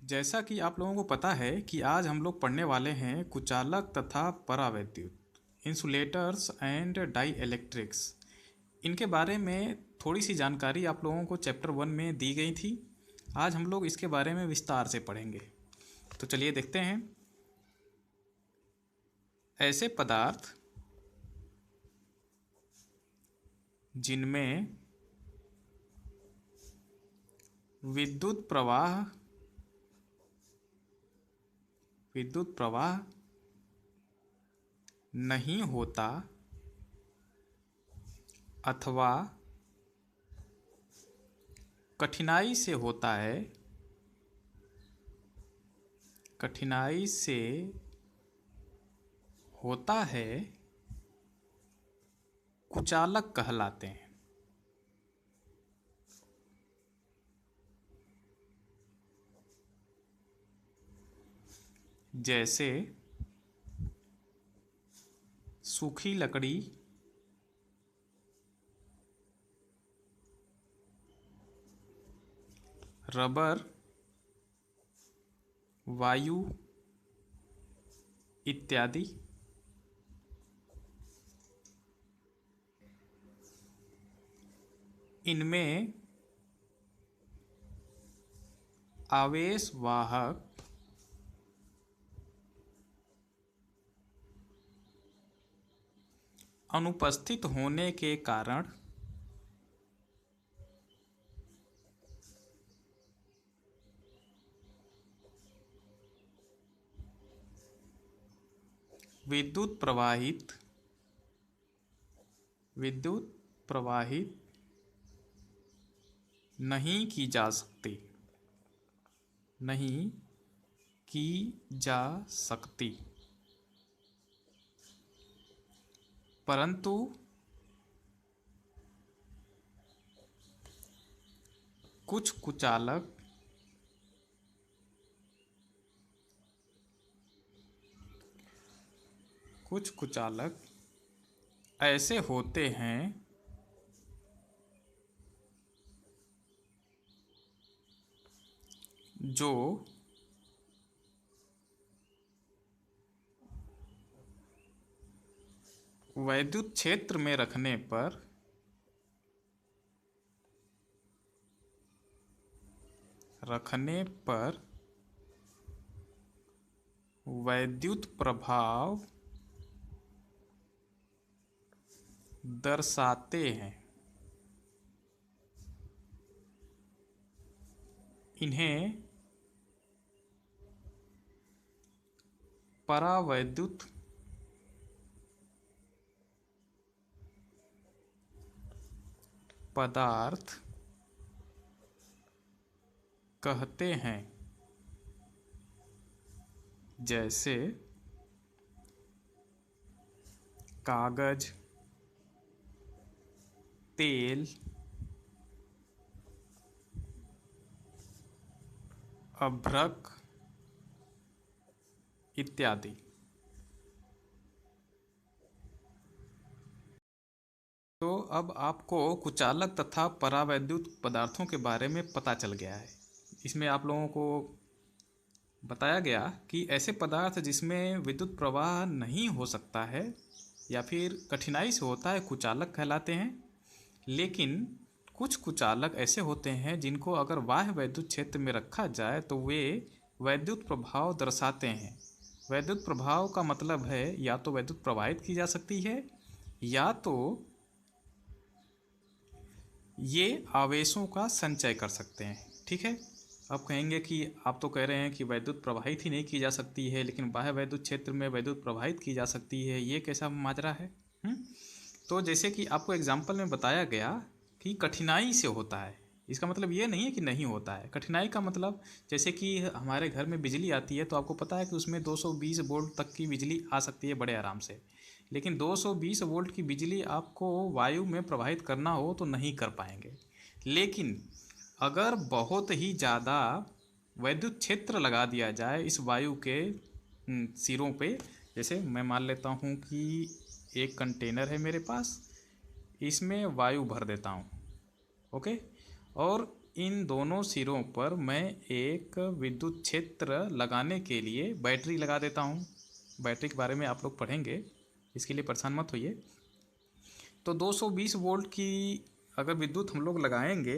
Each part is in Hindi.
जैसा कि आप लोगों को पता है कि आज हम लोग पढ़ने वाले हैं कुचालक तथा परावैद्युत इंसुलेटर्स एंड डाई इलेक्ट्रिक्स। इनके बारे में थोड़ी सी जानकारी आप लोगों को चैप्टर 1 में दी गई थी। आज हम लोग इसके बारे में विस्तार से पढ़ेंगे। तो चलिए देखते हैं। ऐसे पदार्थ जिनमें विद्युत प्रवाह नहीं होता अथवा कठिनाई से होता है कुचालक कहलाते हैं। जैसे सूखी लकड़ी, रबर, वायु इत्यादि। इनमें आवेश वाहक अनुपस्थित होने के कारण विद्युत प्रवाहित नहीं की जा सकती, परंतु कुछ कुचालक ऐसे होते हैं जो वैद्युत क्षेत्र में रखने पर वैद्युत प्रभाव दर्शाते हैं। इन्हें परावैद्युत पदार्थ कहते हैं। जैसे कागज, तेल, अभ्रक इत्यादि। तो अब आपको कुचालक तथा परावैद्युत पदार्थों के बारे में पता चल गया है। इसमें आप लोगों को बताया गया कि ऐसे पदार्थ जिसमें विद्युत प्रवाह नहीं हो सकता है या फिर कठिनाई से होता है कुचालक कहलाते हैं। लेकिन कुछ कुचालक ऐसे होते हैं जिनको अगर बाह्य वैद्युत क्षेत्र में रखा जाए तो वे वैद्युत प्रभाव दर्शाते हैं। वैद्युत प्रभाव का मतलब है या तो विद्युत प्रवाहित की जा सकती है या तो ये आवेशों का संचय कर सकते हैं। ठीक है। अब कहेंगे कि आप तो कह रहे हैं कि वैद्युत प्रवाहित ही नहीं की जा सकती है, लेकिन बाह्य वैद्युत क्षेत्र में वैद्युत प्रवाहित की जा सकती है, ये कैसा माजरा है? तो जैसे कि आपको एग्जाम्पल में बताया गया कि कठिनाई से होता है, इसका मतलब ये नहीं है कि नहीं होता है। कठिनाई का मतलब जैसे कि हमारे घर में बिजली आती है तो आपको पता है कि उसमें 220 वोल्ट तक की बिजली आ सकती है बड़े आराम से, लेकिन 220 वोल्ट की बिजली आपको वायु में प्रवाहित करना हो तो नहीं कर पाएंगे। लेकिन अगर बहुत ही ज़्यादा वैद्युत क्षेत्र लगा दिया जाए इस वायु के सिरों पे, जैसे मैं मान लेता हूँ कि एक कंटेनर है मेरे पास, इसमें वायु भर देता हूँ, ओके, और इन दोनों सिरों पर मैं एक विद्युत क्षेत्र लगाने के लिए बैटरी लगा देता हूँ। बैटरी के बारे में आप लोग पढ़ेंगे, इसके लिए परेशान मत होइए। तो 220 वोल्ट की अगर विद्युत हम लोग लगाएंगे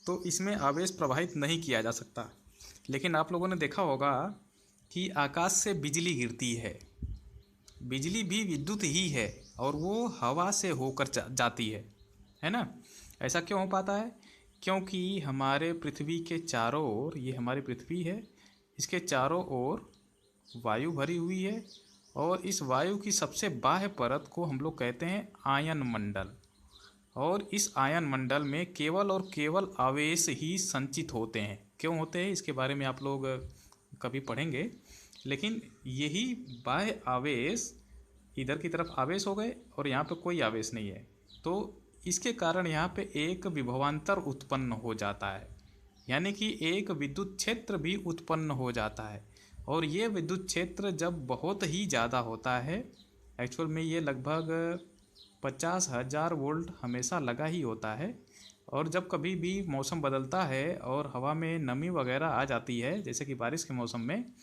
तो इसमें आवेश प्रवाहित नहीं किया जा सकता। लेकिन आप लोगों ने देखा होगा कि आकाश से बिजली गिरती है, बिजली भी विद्युत ही है और वो हवा से होकर जाती है ना। ऐसा क्यों हो पाता है? क्योंकि हमारे पृथ्वी के चारों ओर, ये हमारी पृथ्वी है, इसके चारों ओर वायु भरी हुई है और इस वायु की सबसे बाह्य परत को हम लोग कहते हैं आयन मंडल। और इस आयन मंडल में केवल और केवल आवेश ही संचित होते हैं। क्यों होते हैं इसके बारे में आप लोग कभी पढ़ेंगे। लेकिन यही बाह्य आवेश, इधर की तरफ आवेश हो गए और यहाँ पे कोई आवेश नहीं है, तो इसके कारण यहाँ पे एक विभवांतर उत्पन्न हो जाता है, यानी कि एक विद्युत क्षेत्र भी उत्पन्न हो जाता है। और ये विद्युत क्षेत्र जब बहुत ही ज़्यादा होता है, एक्चुअल में ये लगभग 50,000 वोल्ट हमेशा लगा ही होता है। और जब कभी भी मौसम बदलता है और हवा में नमी वगैरह आ जाती है, जैसे कि बारिश के मौसम में,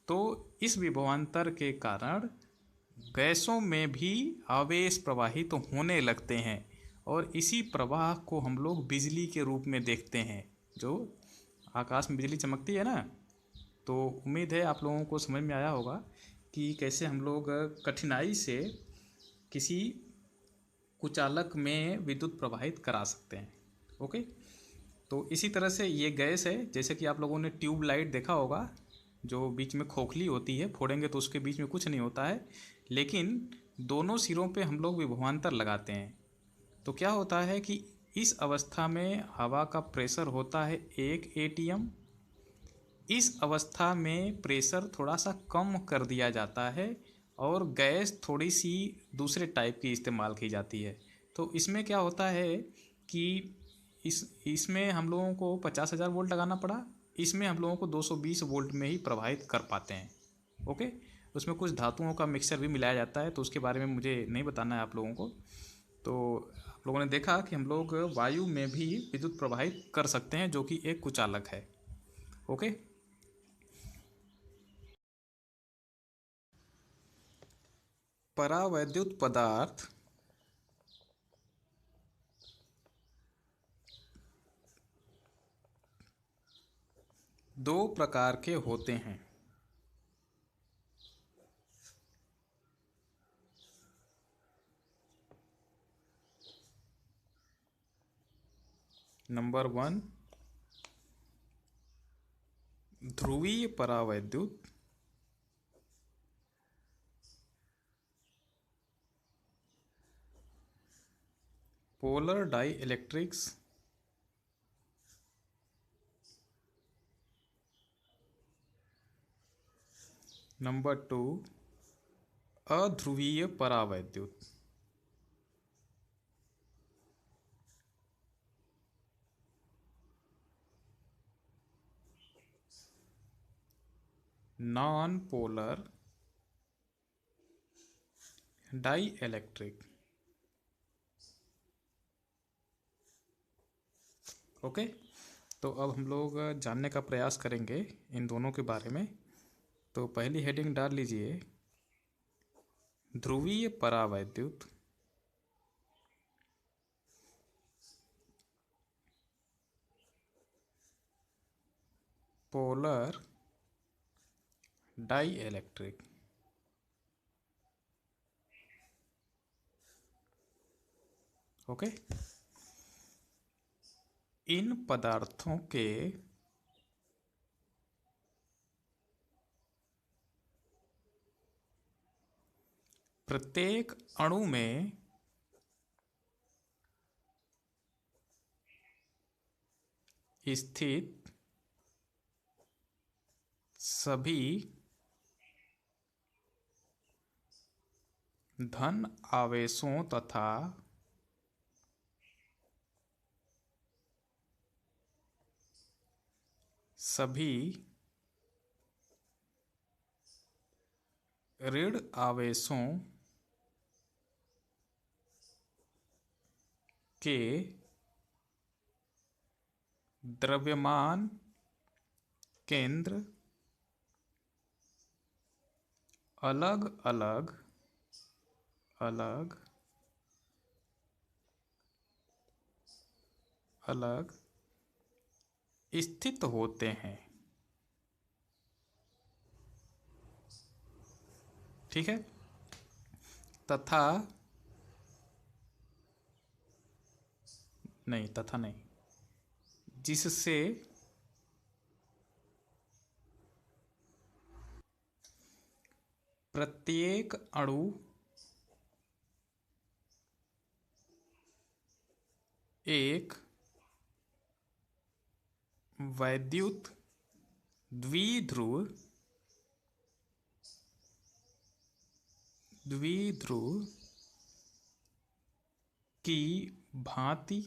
तो इस विभवांतर के कारण गैसों में भी आवेश प्रवाहित तो होने लगते हैं और इसी प्रवाह को हम लोग बिजली के रूप में देखते हैं। जो आकाश में बिजली चमकती है ना, तो उम्मीद है आप लोगों को समझ में आया होगा कि कैसे हम लोग कठिनाई से किसी कुचालक में विद्युत प्रवाहित करा सकते हैं। ओके, तो इसी तरह से ये गैस है, जैसे कि आप लोगों ने ट्यूब लाइट देखा होगा, जो बीच में खोखली होती है, फोड़ेंगे तो उसके बीच में कुछ नहीं होता है, लेकिन दोनों सिरों पे हम लोग विभवांतर लगाते हैं। तो क्या होता है कि इस अवस्था में हवा का प्रेशर होता है 1 atm। इस अवस्था में प्रेशर थोड़ा सा कम कर दिया जाता है और गैस थोड़ी सी दूसरे टाइप की इस्तेमाल की जाती है। तो इसमें क्या होता है कि इसमें हम लोगों को 50,000 वोल्ट लगाना पड़ा, इसमें हम लोगों को 220 वोल्ट में ही प्रवाहित कर पाते हैं। ओके, उसमें कुछ धातुओं का मिक्सचर भी मिलाया जाता है, तो उसके बारे में मुझे नहीं बताना है आप लोगों को। तो आप लोगों ने देखा कि हम लोग वायु में भी विद्युत प्रवाहित कर सकते हैं, जो कि एक कुचालक है। ओके, परावैद्युत पदार्थ दो प्रकार के होते हैं। नंबर 1, ध्रुवीय परावैद्युत। Polar dielectrics. नंबर 2, अध्रुवीय परावैद्युत। Non polar dielectric. Okay, तो अब हम लोग जानने का प्रयास करेंगे इन दोनों के बारे में। तो पहली हेडिंग डाल लीजिए, ध्रुवीय परावैद्युत पोलर डाई इलेक्ट्रिक। ओके, इन पदार्थों के प्रत्येक अणु में स्थित सभी धन आवेशों तथा सभी ऋण आवेशों के द्रव्यमान केंद्र अलग अलग अलग अलग स्थित होते हैं। ठीक है, तथा नहीं, जिससे प्रत्येक अणु एक वैद्युत द्विध्रुव की भांति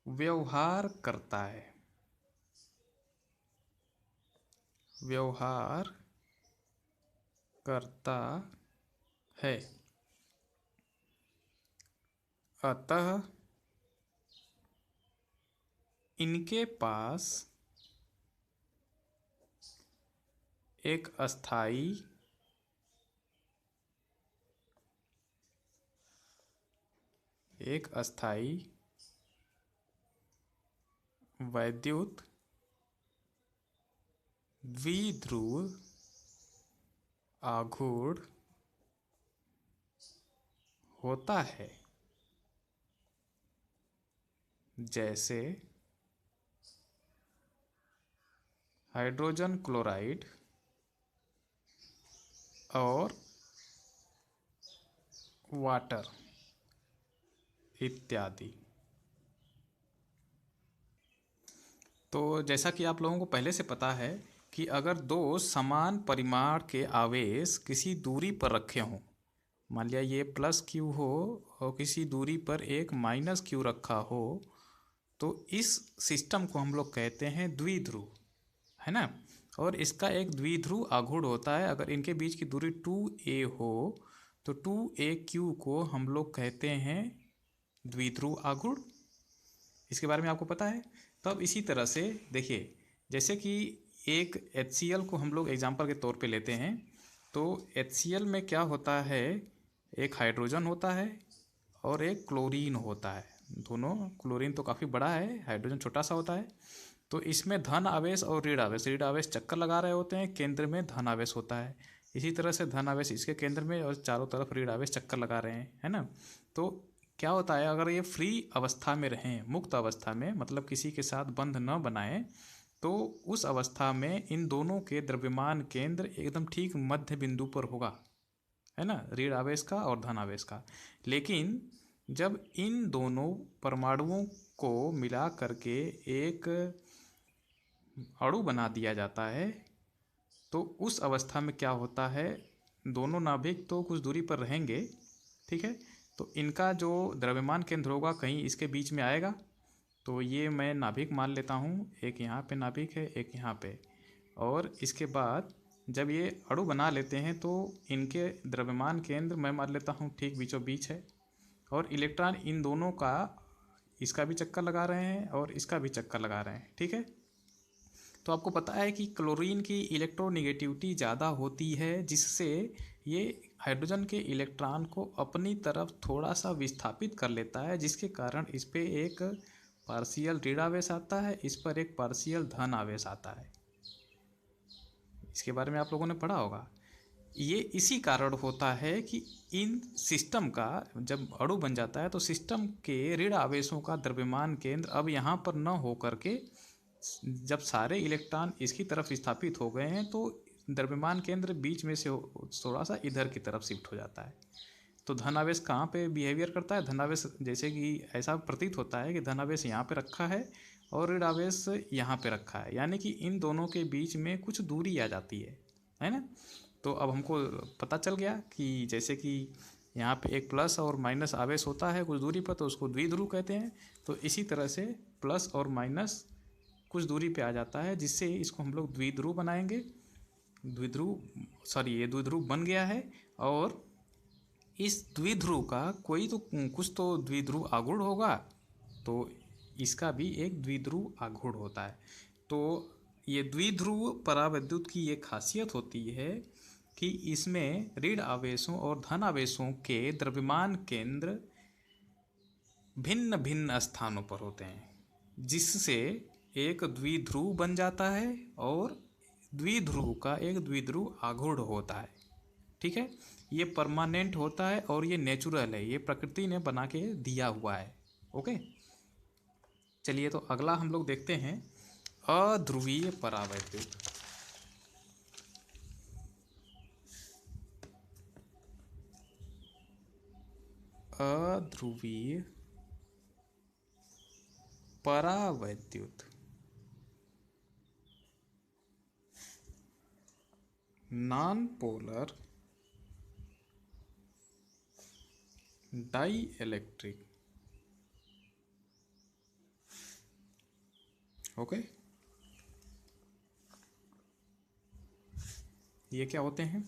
व्यवहार करता है। अतः इनके पास एक अस्थाई वैद्युत द्विध्रुव आघूर्ण होता है, जैसे हाइड्रोजन क्लोराइड और वाटर इत्यादि। तो जैसा कि आप लोगों को पहले से पता है कि अगर दो समान परिमाण के आवेश किसी दूरी पर रखे हों, मान लिया ये प्लस क्यू हो और किसी दूरी पर एक माइनस क्यू रखा हो, तो इस सिस्टम को हम लोग कहते हैं द्विध्रुव, है ना। और इसका एक द्विध्रुव आघूर्ण होता है। अगर इनके बीच की दूरी 2a हो तो 2aq को हम लोग कहते हैं द्विध्रुव आघूर्ण। इसके बारे में आपको पता है। तो अब इसी तरह से देखिए, जैसे कि एक HCl को हम लोग एग्जाम्पल के तौर पे लेते हैं, तो HCl में क्या होता है, एक हाइड्रोजन होता है और एक क्लोरीन होता है। दोनों, क्लोरीन तो काफ़ी बड़ा है, हाइड्रोजन छोटा सा होता है। तो इसमें धन आवेश और ऋण आवेश चक्कर लगा रहे होते हैं, केंद्र में धन आवेश होता है। इसी तरह से धन आवेश इसके केंद्र में और चारों तरफ ऋण आवेश चक्कर लगा रहे हैं, है ना। तो क्या होता है, अगर ये फ्री अवस्था में रहें, मुक्त अवस्था में, मतलब किसी के साथ बंध न बनाएं, तो उस अवस्था में इन दोनों के द्रव्यमान केंद्र एकदम ठीक मध्य बिंदु पर होगा, है ना, ऋण आवेश का और धन आवेश का। लेकिन जब इन दोनों परमाणुओं को मिला करके एक अणु बना दिया जाता है, तो उस अवस्था में क्या होता है, दोनों नाभिक तो कुछ दूरी पर रहेंगे, ठीक है। तो इनका जो द्रव्यमान केंद्र होगा कहीं इसके बीच में आएगा। तो ये मैं नाभिक मान लेता हूँ, एक यहाँ पे नाभिक है, एक यहाँ पे। और इसके बाद जब ये अणु बना लेते हैं तो इनके द्रव्यमान केंद्र मैं मान लेता हूँ ठीक बीचों बीच है। और इलेक्ट्रॉन इन दोनों का, इसका भी चक्कर लगा रहे हैं और इसका भी चक्कर लगा रहे हैं, ठीक है। तो आपको पता है कि क्लोरीन की इलेक्ट्रोनेगेटिविटी ज़्यादा होती है, जिससे ये हाइड्रोजन के इलेक्ट्रॉन को अपनी तरफ थोड़ा सा विस्थापित कर लेता है, जिसके कारण इस पर एक पार्शियल ऋण आवेश आता है, इस पर एक पार्शियल धन आवेश आता है। इसके बारे में आप लोगों ने पढ़ा होगा। ये इसी कारण होता है कि इन सिस्टम का जब अणु बन जाता है तो सिस्टम के ऋण आवेशों का द्रव्यमान केंद्र अब यहाँ पर न हो करके, जब सारे इलेक्ट्रॉन इसकी तरफ स्थापित हो गए हैं तो द्रव्यमान केंद्र बीच में से थोड़ा सा इधर की तरफ शिफ्ट हो जाता है। तो धनावेश कहाँ पे बिहेवियर करता है, धनावेश जैसे कि ऐसा प्रतीत होता है कि धनावेश यहाँ पे रखा है और ऋण आवेश यहाँ पे रखा है, यानी कि इन दोनों के बीच में कुछ दूरी आ जाती है ना। तो अब हमको पता चल गया कि जैसे कि यहाँ पे एक प्लस और माइनस आवेश होता है कुछ दूरी पर, तो उसको द्विध्रुव कहते हैं। तो इसी तरह से प्लस और माइनस कुछ दूरी पे आ जाता है, जिससे इसको हम लोग द्विध्रुव बनाएंगे। ये द्विध्रुव बन गया है। और इस द्विध्रुव का कुछ तो द्विध्रुव आघूर्ण होगा। तो इसका भी एक द्विध्रुव आघूर्ण होता है। तो ये द्विध्रुव परावैद्युत की ये खासियत होती है कि इसमें ऋण आवेशों और धन आवेशों के द्रव्यमान केंद्र भिन्न भिन्न स्थानों पर होते हैं, जिससे एक द्विध्रुव बन जाता है और द्विध्रुव का एक द्विध्रुव आघूर्ण होता है। ठीक है, ये परमानेंट होता है और ये नेचुरल है, ये प्रकृति ने बना के दिया हुआ है। ओके, चलिए तो अगला हम लोग देखते हैं अध्रुवीय परावैद्युत। अध्रुवीय परावैद्युत non polar dielectric. Okay, ये क्या होते हैं?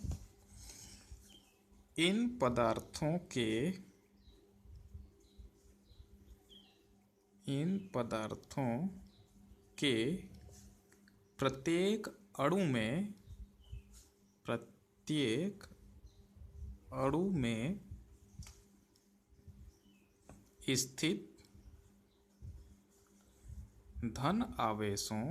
इन पदार्थों के प्रत्येक अणु में स्थित धन आवेशों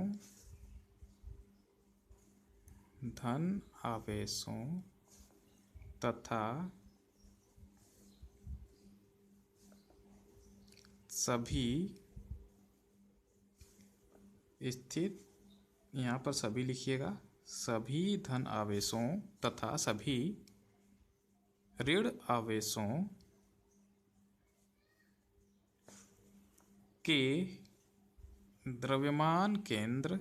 तथा सभी स्थित, यहाँ पर सभी लिखिएगा, सभी धन आवेशों तथा सभी ऋण आवेशों के द्रव्यमान केंद्र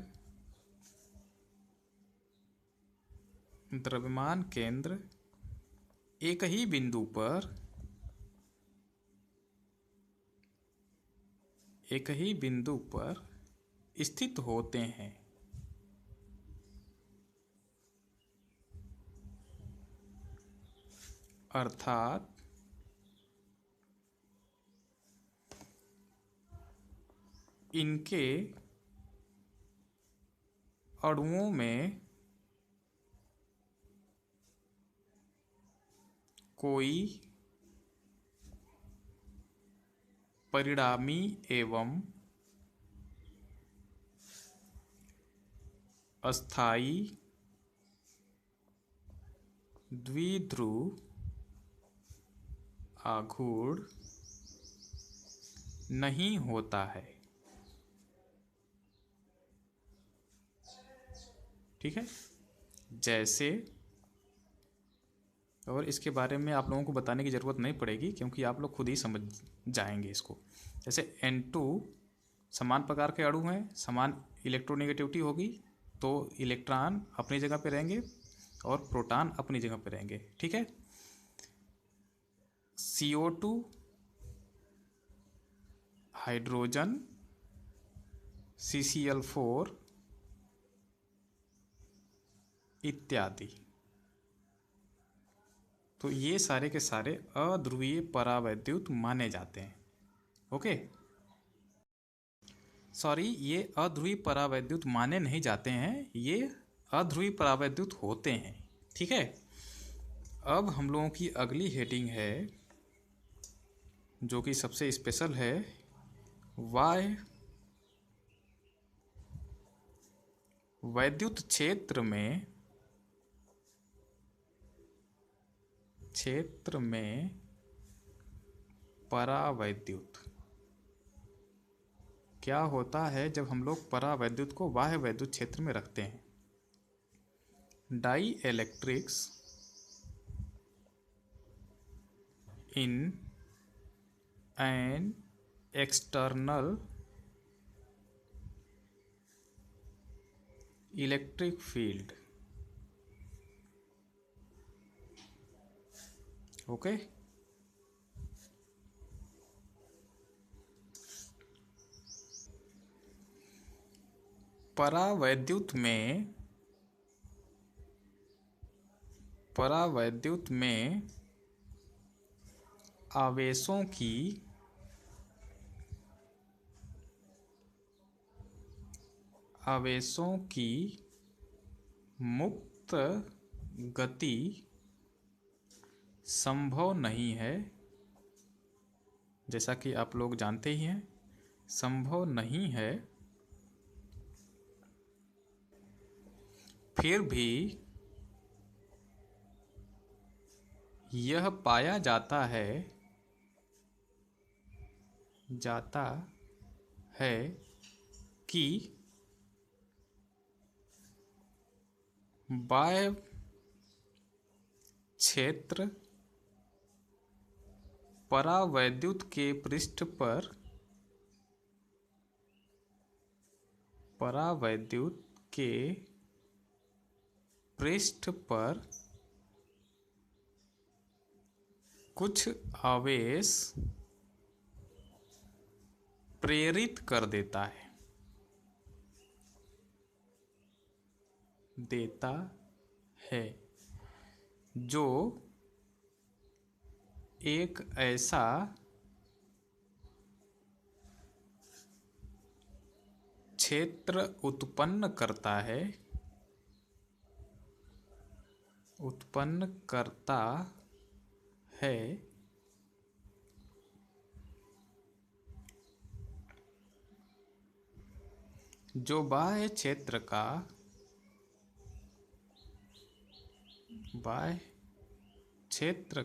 एक ही बिंदु पर स्थित होते हैं। अर्थात इनके अणुओं में कोई परिणामी एवं अस्थायी द्विध्रुव आघूर्ण नहीं होता है। ठीक है, जैसे, और इसके बारे में आप लोगों को बताने की ज़रूरत नहीं पड़ेगी क्योंकि आप लोग खुद ही समझ जाएंगे इसको। जैसे N2 समान प्रकार के अणु हैं, समान इलेक्ट्रोनेगेटिविटी होगी, तो इलेक्ट्रॉन अपनी जगह पे रहेंगे और प्रोटॉन अपनी जगह पे रहेंगे। ठीक है, CO2 हाइड्रोजन, CCl4 इत्यादि। तो ये सारे के सारे अध्रुवीय परावैद्युत माने जाते हैं। ओके, सॉरी, ये अध्रुवीय परावैद्युत माने नहीं जाते हैं, ये अध्रुवीय परावैद्युत होते हैं। ठीक है, अब हम लोगों की अगली हेडिंग है जो कि सबसे स्पेशल है, वाह्य वैद्युत क्षेत्र में परावैद्युत। क्या होता है जब हम लोग परावैद्युत को बाह्य वैद्युत क्षेत्र में रखते हैं? Dielectrics in an external electric field. Okay, परावैद्युत में आवेशों की आवेशों की मुक्त गति संभव नहीं है, जैसा कि आप लोग जानते ही हैं, संभव नहीं है, फिर भी यह पाया जाता है कि बाह्य क्षेत्र परावैद्युत के पृष्ठ पर कुछ आवेश प्रेरित कर देता है जो एक ऐसा क्षेत्र उत्पन्न करता है जो बाह्य क्षेत्र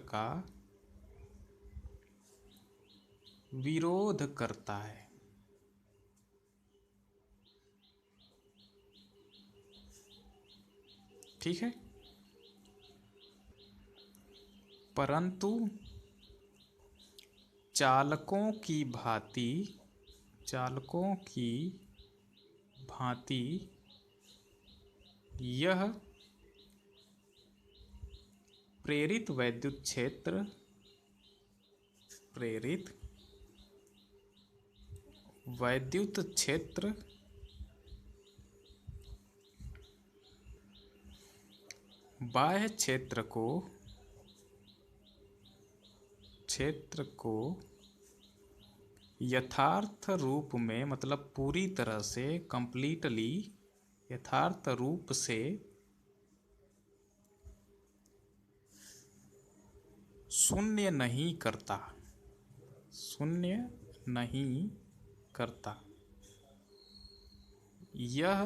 का विरोध करता है। ठीक है, परंतु चालकों की भांति यह प्रेरित वैद्युत क्षेत्र बाह्य क्षेत्र को यथार्थ रूप में, मतलब पूरी तरह से, कंप्लीटली यथार्थ रूप से शून्य नहीं करता। यह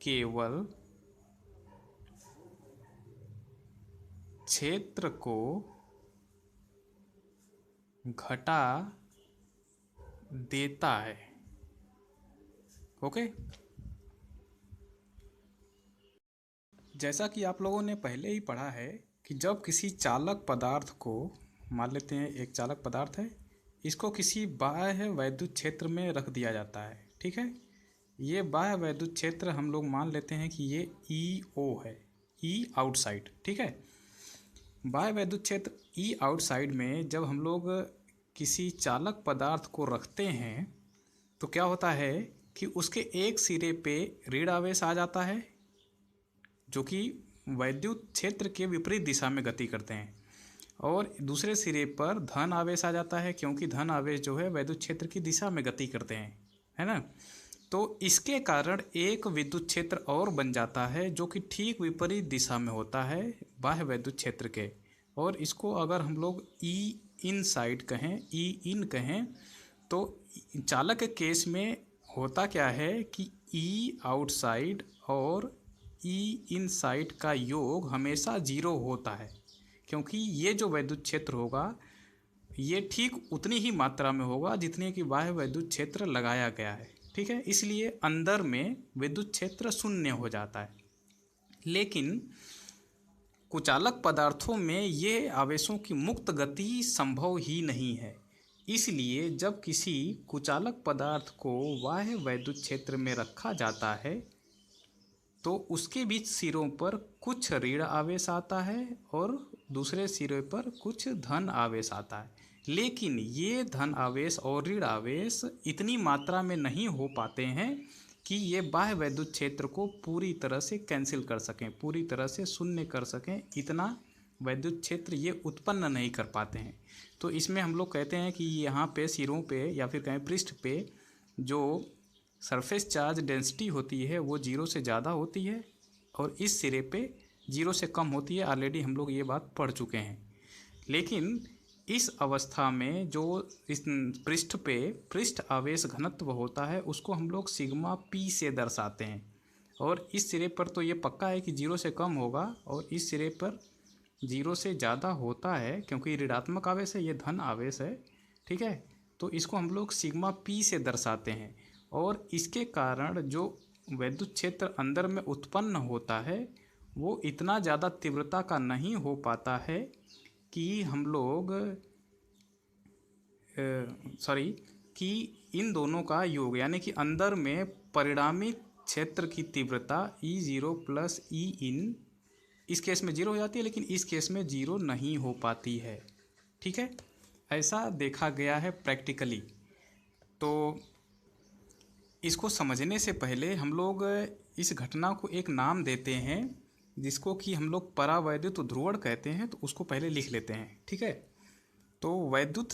केवल क्षेत्र को घटा देता है। ओके, जैसा कि आप लोगों ने पहले ही पढ़ा है कि जब किसी चालक पदार्थ को, मान लेते हैं एक चालक पदार्थ है, इसको किसी बाह्य वैद्युत क्षेत्र में रख दिया जाता है। ठीक है, ये बाह्य वैद्युत क्षेत्र हम लोग मान लेते हैं कि ये EO है, E आउटसाइड। ठीक है, बाह्य वैद्युत क्षेत्र E आउटसाइड में जब हम लोग किसी चालक पदार्थ को रखते हैं तो क्या होता है कि उसके एक सिरे पे ऋण आवेश आ जाता है जो कि वैद्युत क्षेत्र के विपरीत दिशा में गति करते हैं, और दूसरे सिरे पर धन आवेश आ जाता है क्योंकि धन आवेश जो है वैद्युत क्षेत्र की दिशा में गति करते हैं, है ना। तो इसके कारण एक विद्युत क्षेत्र और बन जाता है जो कि ठीक विपरीत दिशा में होता है बाह्य वैद्युत क्षेत्र के, और इसको अगर हम लोग E इनसाइड कहें, E इन कहें, तो चालक के केस में होता क्या है कि E आउटसाइड और E इनसाइड का योग हमेशा 0 होता है, क्योंकि ये जो वैद्युत क्षेत्र होगा ये ठीक उतनी ही मात्रा में होगा जितने की बाह्य वैद्युत क्षेत्र लगाया गया है। ठीक है, इसलिए अंदर में विद्युत क्षेत्र शून्य हो जाता है। लेकिन कुचालक पदार्थों में ये आवेशों की मुक्त गति संभव ही नहीं है, इसलिए जब किसी कुचालक पदार्थ को बाह्य वैद्युत क्षेत्र में रखा जाता है तो उसके बीच सिरों पर कुछ ऋण आवेश आता है और दूसरे सिरे पर कुछ धन आवेश आता है, लेकिन ये धन आवेश और ऋण आवेश इतनी मात्रा में नहीं हो पाते हैं कि ये बाह्य वैद्युत क्षेत्र को पूरी तरह से कैंसिल कर सकें, पूरी तरह से शून्य कर सकें, इतना वैद्युत क्षेत्र ये उत्पन्न नहीं कर पाते हैं। तो इसमें हम लोग कहते हैं कि यहाँ पे सिरों पे या फिर कहें पृष्ठ पे जो सरफेस चार्ज डेंसिटी होती है वो 0 से ज़्यादा होती है और इस सिरे पे 0 से कम होती है। ऑलरेडी हम लोग ये बात पढ़ चुके हैं। लेकिन इस अवस्था में जो इस पृष्ठ पे पृष्ठ आवेश घनत्व होता है उसको हम लोग सिग्मा पी से दर्शाते हैं। और इस सिरे पर तो ये पक्का है कि 0 से कम होगा और इस सिरे पर 0 से ज़्यादा होता है, क्योंकि ऋणात्मक आवेश है, ये धन आवेश है। ठीक है, तो इसको हम लोग सिग्मा पी से दर्शाते हैं। और इसके कारण जो वैद्युत क्षेत्र अंदर में उत्पन्न होता है वो इतना ज़्यादा तीव्रता का नहीं हो पाता है कि हम लोग कि इन दोनों का योग, यानी कि अंदर में परिणामी क्षेत्र की तीव्रता E0 प्लस ई इन इस केस में 0 हो जाती है, लेकिन इस केस में 0 नहीं हो पाती है। ठीक है, ऐसा देखा गया है प्रैक्टिकली। तो इसको समझने से पहले हम लोग इस घटना को एक नाम देते हैं जिसको कि हम लोग परावैद्युत ध्रुवण कहते हैं, तो उसको पहले लिख लेते हैं। ठीक है, तो वैद्युत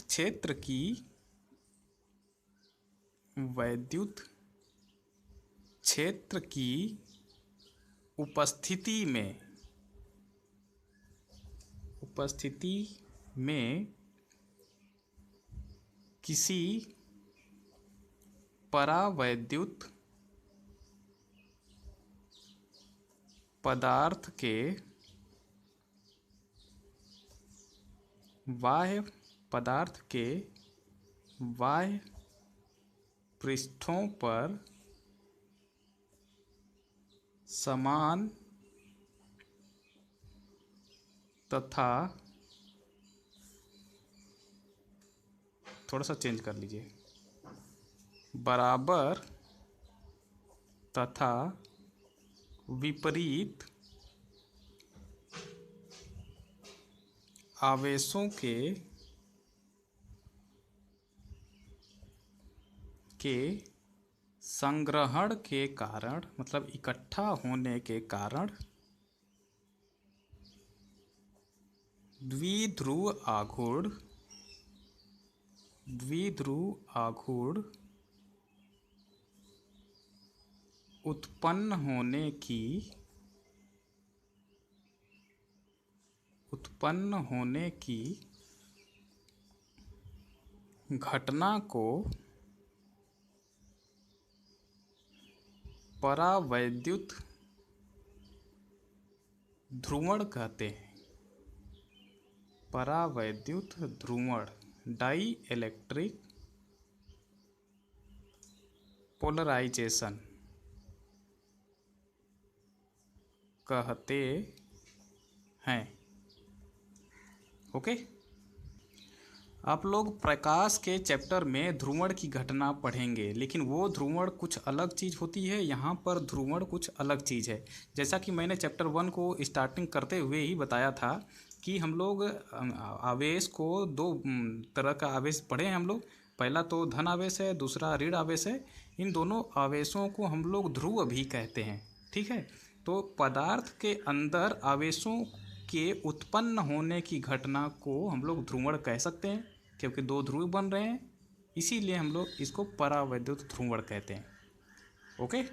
क्षेत्र की उपस्थिति में किसी परावैद्युत पदार्थ के बाह्य पृष्ठों पर समान तथा थोड़ा सा चेंज कर लीजिए, बराबर तथा विपरीत आवेशों के संग्रहण के कारण, मतलब इकट्ठा होने के कारण द्विध्रुव आघूर्ण उत्पन्न होने की घटना को परावैद्युत ध्रुवण कहते हैं। परावैद्युत ध्रुवण, डाई इलेक्ट्रिक पोलराइजेशन कहते हैं। ओके, आप लोग प्रकाश के चैप्टर में ध्रुवण की घटना पढ़ेंगे, लेकिन वो ध्रुवण कुछ अलग चीज़ होती है, यहाँ पर ध्रुवण कुछ अलग चीज़ है। जैसा कि मैंने चैप्टर 1 को स्टार्टिंग करते हुए ही बताया था कि हम लोग आवेश को दो तरह का आवेश पढ़े हैं हम लोग। पहला तो धन आवेश है, दूसरा ऋण आवेश है। इन दोनों आवेशों को हम लोग ध्रुव भी कहते हैं। ठीक है, तो पदार्थ के अंदर आवेशों के उत्पन्न होने की घटना को हम लोग ध्रुवण कह सकते हैं, क्योंकि दो ध्रुव बन रहे हैं, इसीलिए हम लोग इसको परावैद्युत ध्रुवण कहते हैं। ओके,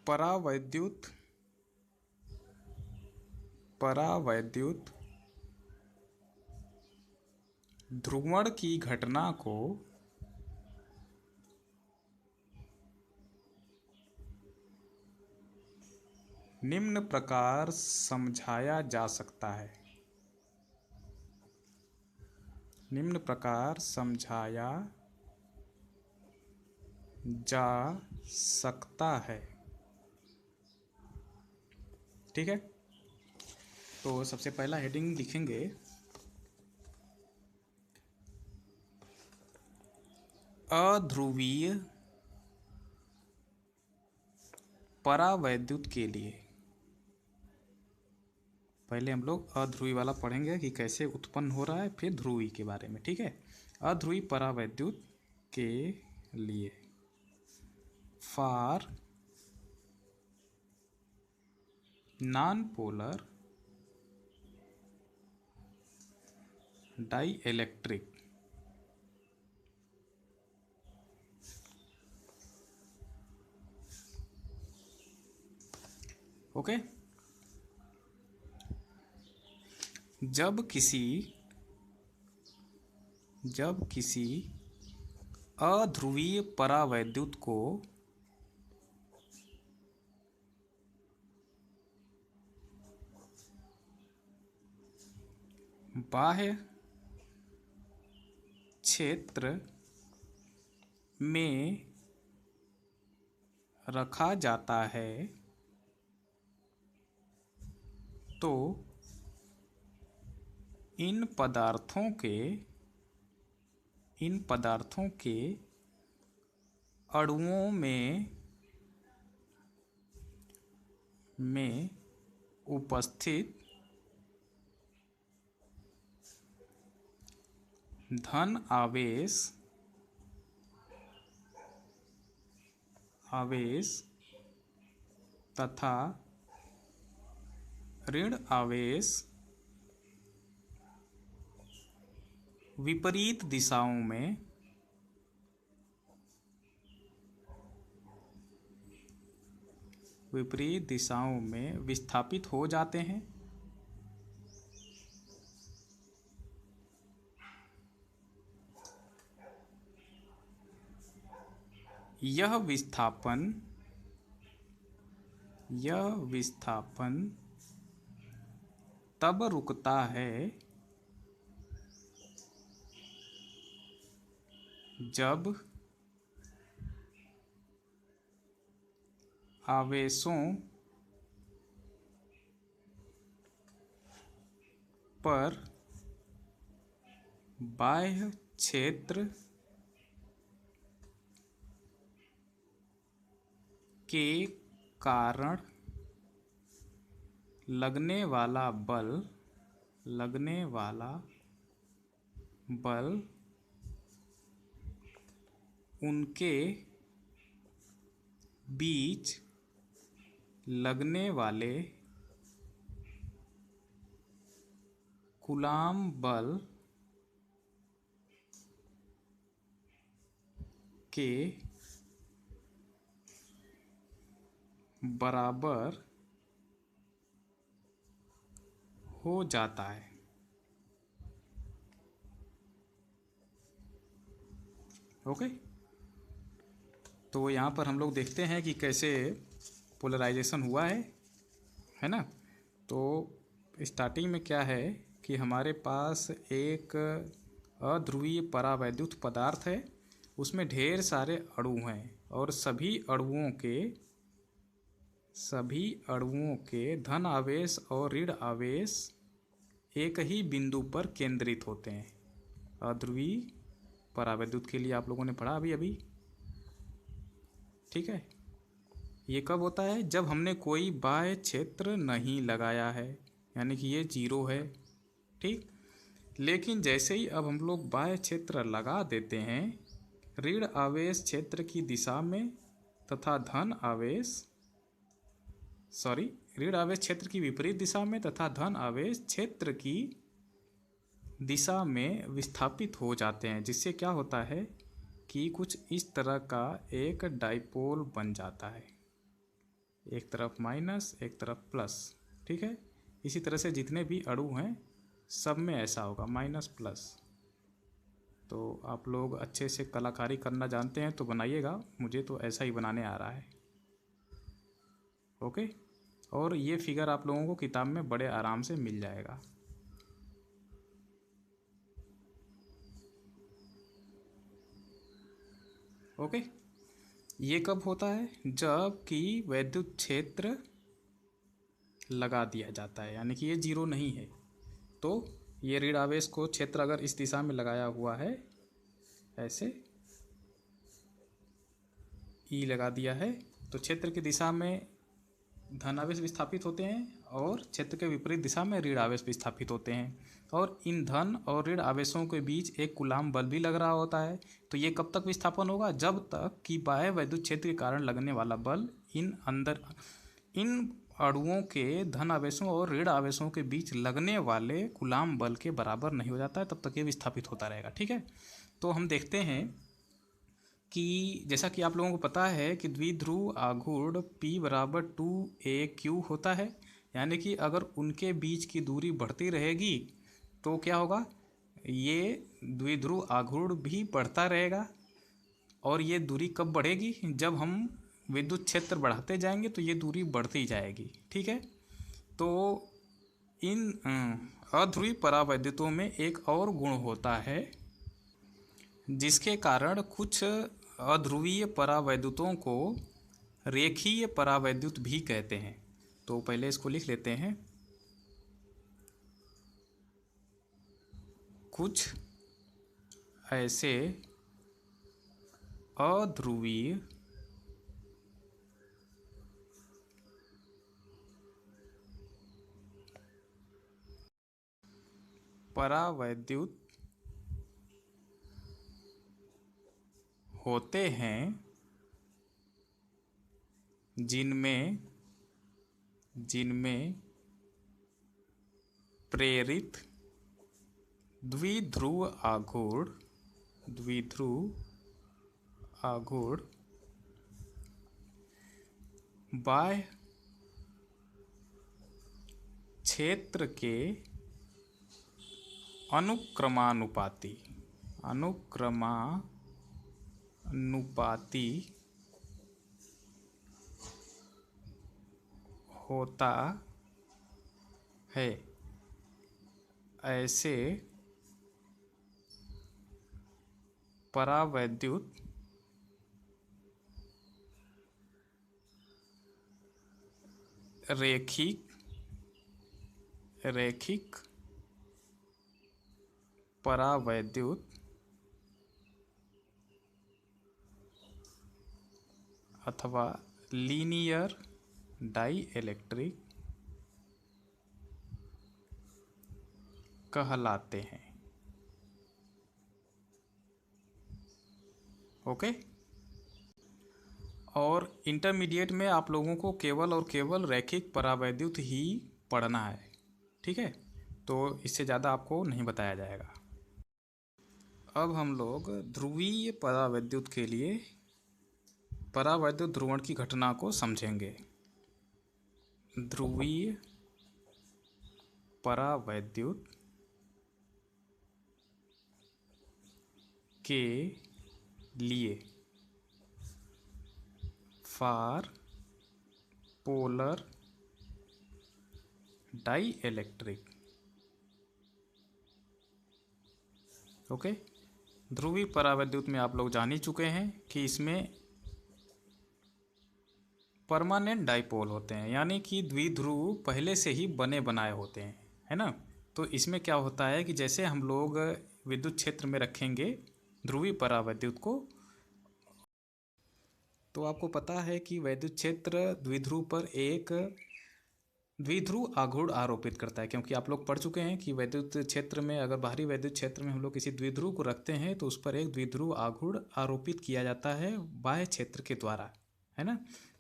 परावैद्युत ध्रुवण की घटना को निम्न प्रकार समझाया जा सकता है। निम्न प्रकार समझाया जा सकता है। ठीक है, तो सबसे पहला हेडिंग लिखेंगे अध्रुवीय परावैद्युत के लिए। पहले हम लोग अध्रुवी वाला पढ़ेंगे कि कैसे उत्पन्न हो रहा है, फिर ध्रुवी के बारे में। ठीक है, अध्रुवी परावैद्युत के लिए for non polar dielectric okay. जब किसी अध्रुवीय परावैद्युत को बाह्य क्षेत्र में रखा जाता है तो इन पदार्थों के अणुओं में उपस्थित धन आवेश तथा ऋण आवेश विपरीत दिशाओं में विस्थापित हो जाते हैं। यह विस्थापन तब रुकता है जब आवेशों पर बाह्य क्षेत्र के कारण लगने वाला बल उनके बीच लगने वाले कूलाम्ब बल के बराबर हो जाता है। ओके। तो यहाँ पर हम लोग देखते हैं कि कैसे पोलराइजेशन हुआ है ना। तो स्टार्टिंग में क्या है कि हमारे पास एक अध्रुवीय परावैद्युत पदार्थ है, उसमें ढेर सारे अणु हैं और सभी अणुओं के धन आवेश और ऋण आवेश एक ही बिंदु पर केंद्रित होते हैं। अध्रुवीय परावैद्युत के लिए आप लोगों ने पढ़ा अभी, ठीक है। ये कब होता है? जब हमने कोई बाह्य क्षेत्र नहीं लगाया है, यानी कि ये 0 है, ठीक। लेकिन जैसे ही अब हम लोग बाह्य क्षेत्र लगा देते हैं ऋण आवेश क्षेत्र की दिशा में तथा ऋण आवेश क्षेत्र की विपरीत दिशा में तथा धन आवेश क्षेत्र की दिशा में विस्थापित हो जाते हैं, जिससे क्या होता है कि कुछ इस तरह का एक डाइपोल बन जाता है, एक तरफ माइनस एक तरफ प्लस, ठीक है। इसी तरह से जितने भी अणु हैं सब में ऐसा होगा, माइनस प्लस। तो आप लोग अच्छे से कलाकारी करना जानते हैं तो बनाइएगा, मुझे तो ऐसा ही बनाने आ रहा है। ओके। और ये फिगर आप लोगों को किताब में बड़े आराम से मिल जाएगा। ओके। ये कब होता है? जब कि वैद्युत क्षेत्र लगा दिया जाता है, यानी कि ये 0 नहीं है। तो ये ऋण आवेश को क्षेत्र अगर इस दिशा में लगाया हुआ है, ऐसे ई लगा दिया है, तो क्षेत्र की दिशा में धन आवेश विस्थापित होते हैं और क्षेत्र के विपरीत दिशा में ऋण आवेश विस्थापित होते हैं, और इन धन और ऋण आवेशों के बीच एक कूलाम्ब बल भी लग रहा होता है। तो ये कब तक विस्थापन होगा? जब तक कि बाह्य वैद्युत क्षेत्र के कारण लगने वाला बल इन अणुओं के धन आवेशों और ऋण आवेशों के बीच लगने वाले कूलाम्ब बल के बराबर नहीं हो जाता है, तब तक ये विस्थापित होता रहेगा, ठीक है। तो हम देखते हैं कि जैसा कि आप लोगों को पता है कि द्विध्रुव आघूर्ण P बराबर 2a/q होता है, यानी कि अगर उनके बीच की दूरी बढ़ती रहेगी तो क्या होगा, ये द्विध्रुव आघूर्ण भी बढ़ता रहेगा। और ये दूरी कब बढ़ेगी, जब हम विद्युत क्षेत्र बढ़ाते जाएंगे तो ये दूरी बढ़ती जाएगी। ठीक है, तो इन अध्रुवीय परावैद्युतों में एक और गुण होता है जिसके कारण कुछ अध्रुवीय परावैद्युतों को रेखीय परावैद्युत भी कहते हैं। तो पहले इसको लिख लेते हैं। कुछ ऐसे अध्रुवीय परावैद्युत होते हैं जिनमें प्रेरित द्विध्रुव आघूर्ण बाह्य क्षेत्र के अनुक्रमानुपाती होता है। ऐसे परावैद्युत रैखिक परावैद्युत अथवा लीनियर डाइइलेक्ट्रिक कहलाते हैं। ओके, और इंटरमीडिएट में आप लोगों को केवल और केवल रैखिक परावैद्युत ही पढ़ना है। ठीक है, तो इससे ज़्यादा आपको नहीं बताया जाएगा। अब हम लोग ध्रुवीय परावैद्युत के लिए परावैद्युत ध्रुवण की घटना को समझेंगे। ध्रुवीय परावैद्युत के लिए फॉर पोलर डाइइलेक्ट्रिक। ओके, ध्रुवीय परावैद्युत में आप लोग जान ही चुके हैं कि इसमें परमानेंट डाइपोल होते हैं, यानी कि द्विध्रुव पहले से ही बने बनाए होते हैं, है ना। तो इसमें क्या होता है कि जैसे हम लोग विद्युत क्षेत्र में रखेंगे ध्रुवीय परावैद्युत को, तो आपको पता है कि वैद्युत क्षेत्र द्विध्रुव पर एक द्विध्रुव आघूर्ण आरोपित करता है, क्योंकि आप लोग पढ़ चुके हैं कि वैद्युत क्षेत्र में अगर बाहरी वैद्युत क्षेत्र में हम लोग किसी द्विध्रुव को रखते हैं तो उस पर एक द्विध्रुव आघूर्ण आरोपित किया जाता है बाह्य क्षेत्र के द्वारा, है ना,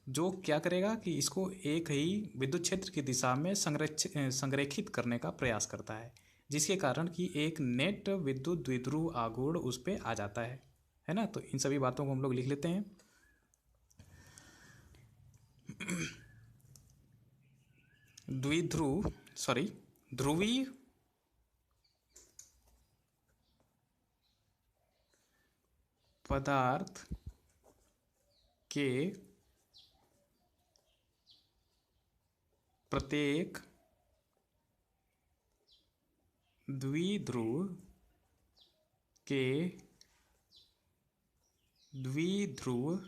जो क्या करेगा कि इसको एक ही विद्युत क्षेत्र की दिशा में संरेखित करने का प्रयास करता है, जिसके कारण कि एक नेट विद्युत द्विध्रुव आघूर्ण उस पर आ जाता है ना। तो इन सभी बातों को हम लोग लिख लेते हैं। ध्रुवीय पदार्थ के प्रत्येक द्विध्रुव के द्विध्रुव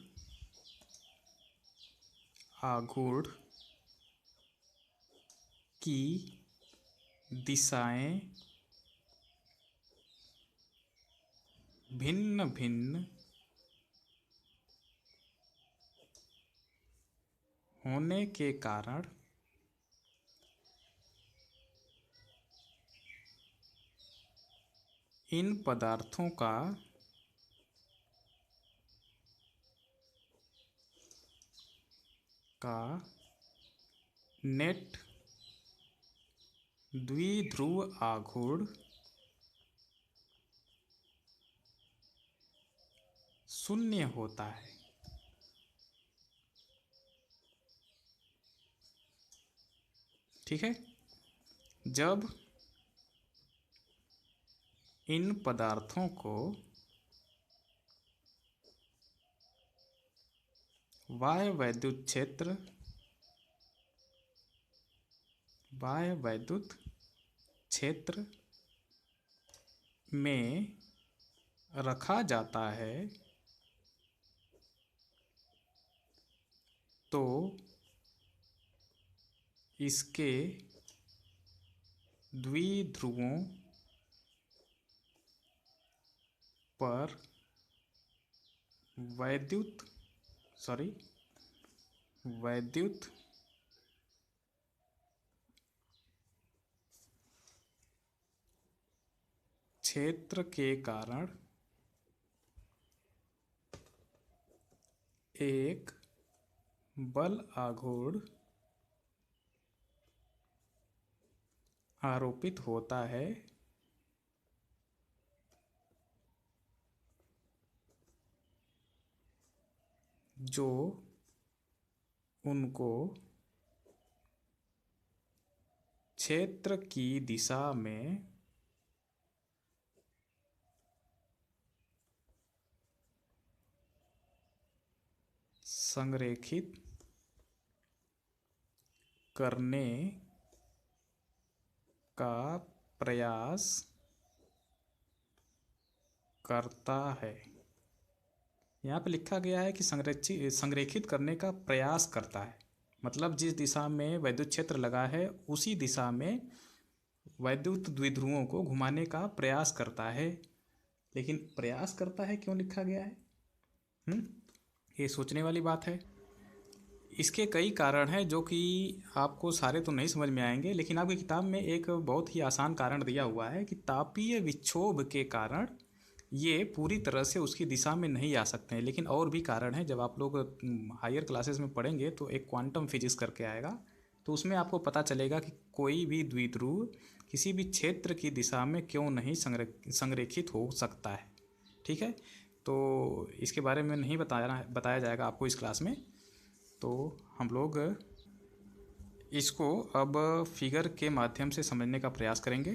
आघूर्ण की दिशाएं भिन्न भिन्न होने के कारण इन पदार्थों का नेट द्विध्रुव आघूर्ण शून्य होता है। ठीक है, जब इन पदार्थों को बाह्य वैद्युत क्षेत्र में रखा जाता है तो इसके द्विध्रुवों पर वैद्युत क्षेत्र के कारण एक बल आघूर्ण आरोपित होता है जो उनको क्षेत्र की दिशा में संरेखित करने का प्रयास करता है। यहाँ पे लिखा गया है कि संरेखित करने का प्रयास करता है, मतलब जिस दिशा में वैद्युत क्षेत्र लगा है उसी दिशा में वैद्युत द्विध्रुवों को घुमाने का प्रयास करता है। लेकिन प्रयास करता है क्यों लिखा गया है? ये सोचने वाली बात है। इसके कई कारण हैं जो कि आपको सारे तो नहीं समझ में आएंगे, लेकिन आपकी किताब में एक बहुत ही आसान कारण दिया हुआ है कि तापीय विक्षोभ के कारण ये पूरी तरह से उसकी दिशा में नहीं आ सकते हैं। लेकिन और भी कारण हैं, जब आप लोग हायर क्लासेस में पढ़ेंगे तो एक क्वांटम फिजिक्स करके आएगा, तो उसमें आपको पता चलेगा कि कोई भी द्विध्रुव किसी भी क्षेत्र की दिशा में क्यों नहीं संरेखित हो सकता है। ठीक है, तो इसके बारे में नहीं बताया जाएगा आपको इस क्लास में। तो हम लोग इसको अब फिगर के माध्यम से समझने का प्रयास करेंगे।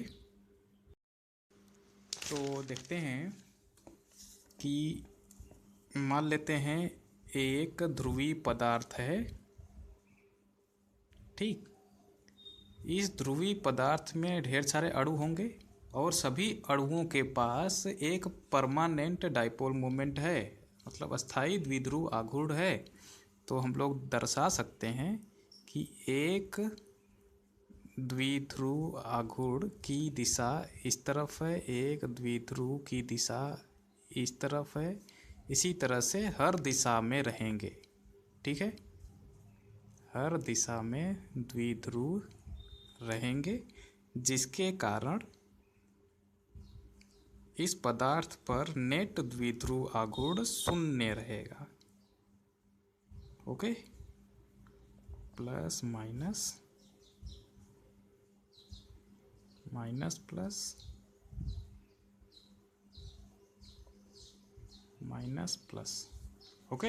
तो देखते हैं कि मान लेते हैं एक ध्रुवीय पदार्थ है। ठीक, इस ध्रुवीय पदार्थ में ढेर सारे अणु होंगे और सभी अणुओं के पास एक परमानेंट डाइपोल मोमेंट है, मतलब अस्थायी द्विध्रुव आघूर्ण है। तो हम लोग दर्शा सकते हैं कि एक द्विध्रुव आघूर्ण की दिशा इस तरफ है, एक द्विध्रुव की दिशा इस तरफ है। इसी तरह से हर दिशा में रहेंगे। ठीक है, हर दिशा में द्विध्रुव रहेंगे, जिसके कारण इस पदार्थ पर नेट द्विध्रुव आघूर्ण शून्य रहेगा। Okay, plus minus minus plus minus plus. Okay,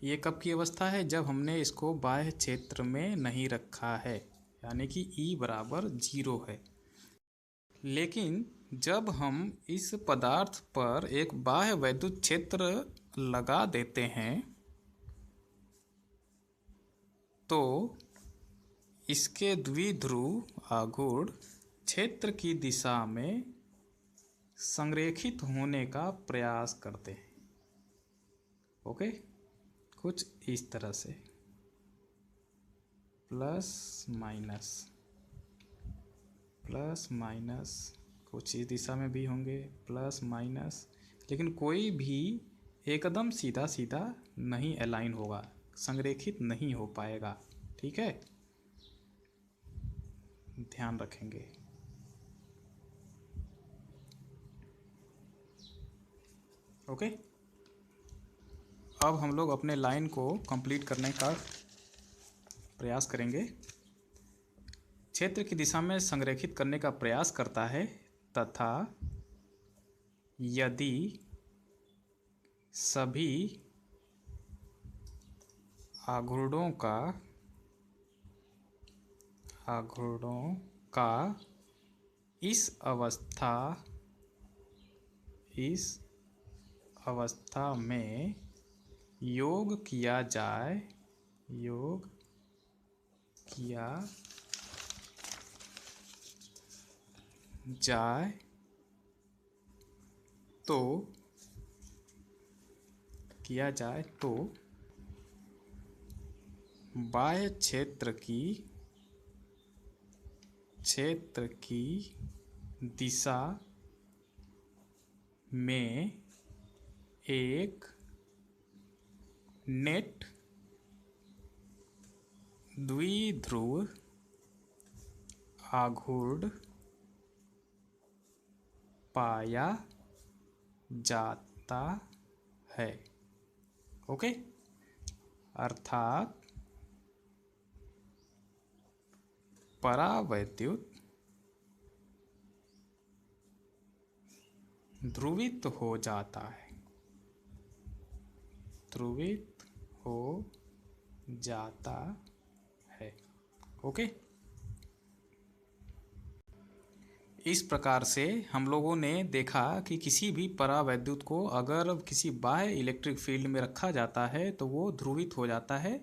ये कब की अवस्था है? जब हमने इसको बाह्य क्षेत्र में नहीं रखा है, यानी कि E बराबर 0 है। लेकिन जब हम इस पदार्थ पर एक बाह्य वैद्युत क्षेत्र लगा देते हैं तो इसके द्विध्रुव आघूर्ण क्षेत्र की दिशा में संरेखित होने का प्रयास करते हैं। ओके, कुछ इस तरह से प्लस माइनस कुछ इस दिशा में भी होंगे, प्लस माइनस, लेकिन कोई भी एकदम सीधा सीधा नहीं अलाइन होगा, संरेखित नहीं हो पाएगा। ठीक है, ध्यान रखेंगे। ओके, अब हम लोग अपने लाइन को कंप्लीट करने का प्रयास करेंगे। क्षेत्र की दिशा में संरेखित करने का प्रयास करता है तथा यदि सभी आघूर्णों का इस अवस्था में योग किया जाए तो बाह्य क्षेत्र की दिशा में एक नेट द्विध्रुव आघूर्ण पाया जाता है। ओके, अर्थात परावैद्युत ध्रुवित हो जाता है। ओके, इस प्रकार से हम लोगों ने देखा कि किसी भी परावैद्युत को अगर किसी बाह्य इलेक्ट्रिक फील्ड में रखा जाता है तो वो ध्रुवित हो जाता है।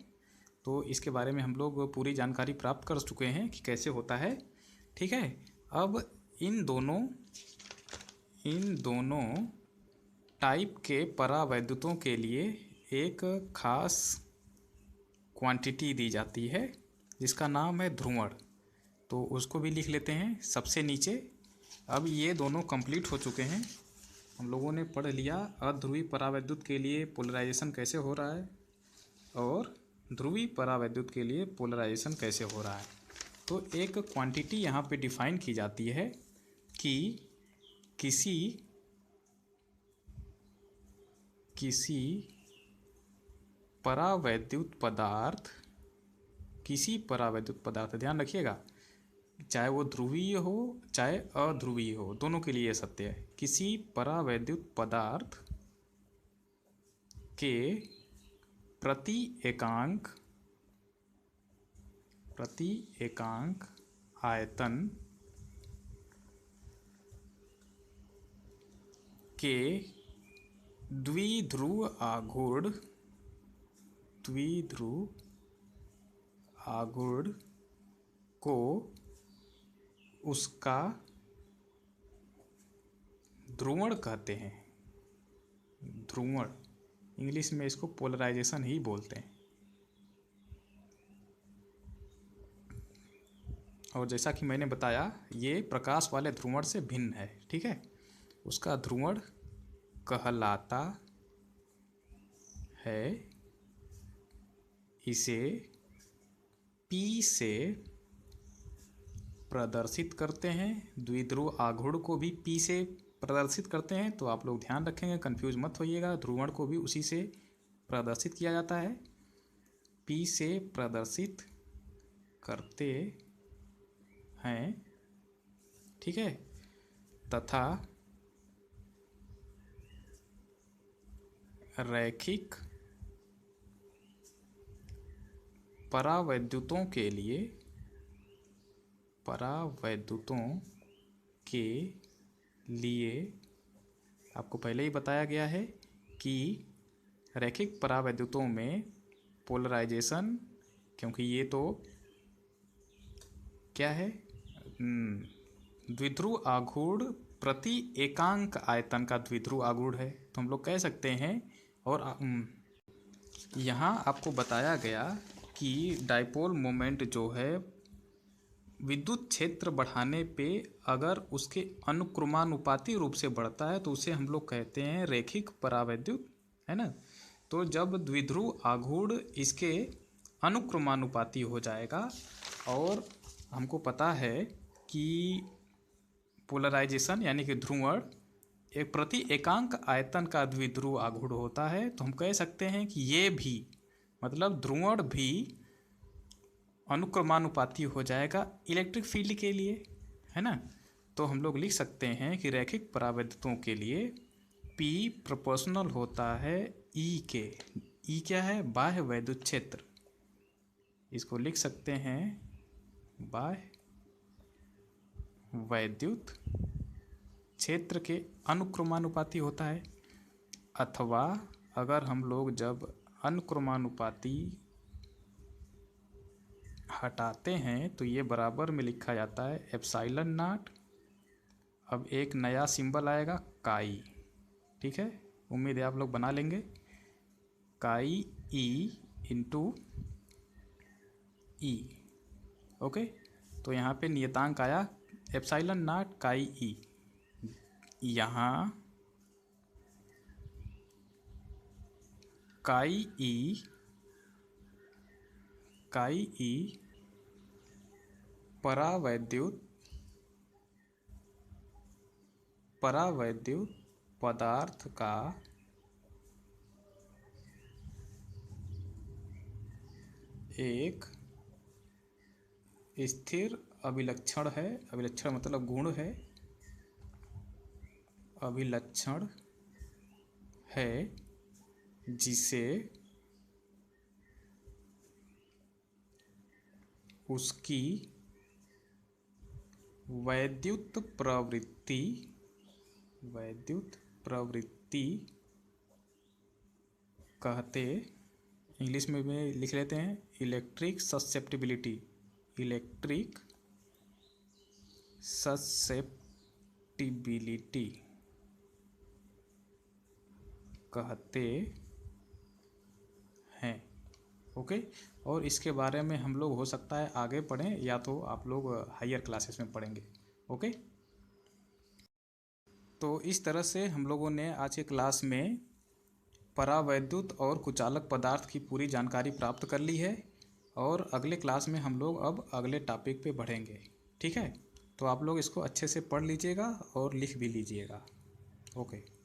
तो इसके बारे में हम लोग पूरी जानकारी प्राप्त कर चुके हैं कि कैसे होता है। ठीक है, अब इन दोनों टाइप के परावैद्युतों के लिए एक खास क्वांटिटी दी जाती है जिसका नाम है ध्रुवण। तो उसको भी लिख लेते हैं सबसे नीचे। अब ये दोनों कंप्लीट हो चुके हैं। हम लोगों ने पढ़ लिया अध्रुवी परावैद्युत के लिए पोलराइजेशन कैसे हो रहा है और ध्रुवी परावैद्युत के लिए पोलराइजेशन कैसे हो रहा है। तो एक क्वांटिटी यहाँ पे डिफाइन की जाती है कि किसी परावैद्युत पदार्थ ध्यान रखिएगा, चाहे वो ध्रुवीय हो चाहे अध्रुवीय हो, दोनों के लिए सत्य है। किसी परावैद्युत पदार्थ के प्रति एकांक आयतन के द्विध्रुव आघूर्ण को उसका ध्रुवण कहते हैं। ध्रुवण इंग्लिश में इसको पोलराइजेशन ही बोलते हैं। और जैसा कि मैंने बताया ये प्रकाश वाले ध्रुवण से भिन्न है। ठीक है, उसका ध्रुवण कहलाता है। इसे P से प्रदर्शित करते हैं। द्विध्रुव आघूर्ण को भी P से प्रदर्शित करते हैं। तो आप लोग ध्यान रखेंगे, कंफ्यूज मत होइएगा, ध्रुवण को भी उसी से प्रदर्शित किया जाता है। P से प्रदर्शित करते हैं। ठीक है, तथा रैखिक परावैद्युतों के लिए आपको पहले ही बताया गया है कि रैखिक परावैद्युतों में पोलराइजेशन, क्योंकि ये तो क्या है, द्विध्रुव आघूर्ण प्रति एकांक आयतन का द्विध्रुव आघूर्ण है। तो हम लोग कह सकते हैं। और यहाँ आपको बताया गया कि डाइपोल मोमेंट जो है विद्युत क्षेत्र बढ़ाने पे अगर उसके अनुक्रमानुपाती रूप से बढ़ता है तो उसे हम लोग कहते हैं रैखिक परावैद्युत, है ना। तो जब द्विध्रुव आघूर्ण इसके अनुक्रमानुपाती हो जाएगा, और हमको पता है कि पोलराइजेशन यानी कि ध्रुवण एक प्रति एकांक आयतन का द्विध्रुव आघूर्ण होता है, तो हम कह सकते हैं कि ये भी मतलब ध्रुवण भी अनुक्रमानुपाती हो जाएगा इलेक्ट्रिक फील्ड के लिए, है ना। तो हम लोग लिख सकते हैं कि रैखिक परावैद्युतों के लिए P प्रोपोर्शनल होता है E के। E क्या है? बाह्य वैद्युत क्षेत्र। इसको लिख सकते हैं बाह्य वैद्युत क्षेत्र के अनुक्रमानुपाती होता है। अथवा अगर हम लोग जब अनुक्रमानुपाती हटाते हैं तो ये बराबर में लिखा जाता है एप्सिलॉन नॉट। अब एक नया सिंबल आएगा काई, ठीक है, उम्मीद है आप लोग बना लेंगे। काई ई इंटू ई। ओके, तो यहाँ पे नियतांक आया एप्सिलॉन नॉट काई ई। यहाँ काई ई परावैद्युत पदार्थ का एक स्थिर अभिलक्षण है। अभिलक्षण मतलब गुण है। अभिलक्षण है जिसे उसकी वैद्युत प्रवृत्ति कहते, इंग्लिश में भी लिख लेते हैं इलेक्ट्रिक ससेप्टिबिलिटी कहते हैं। ओके, और इसके बारे में हम लोग हो सकता है आगे पढ़ें या तो आप लोग हायर क्लासेस में पढ़ेंगे। ओके, तो इस तरह से हम लोगों ने आज के क्लास में परावैद्युत और कुचालक पदार्थ की पूरी जानकारी प्राप्त कर ली है और अगले क्लास में हम लोग अब अगले टॉपिक पे बढ़ेंगे। ठीक है, तो आप लोग इसको अच्छे से पढ़ लीजिएगा और लिख भी लीजिएगा। ओके।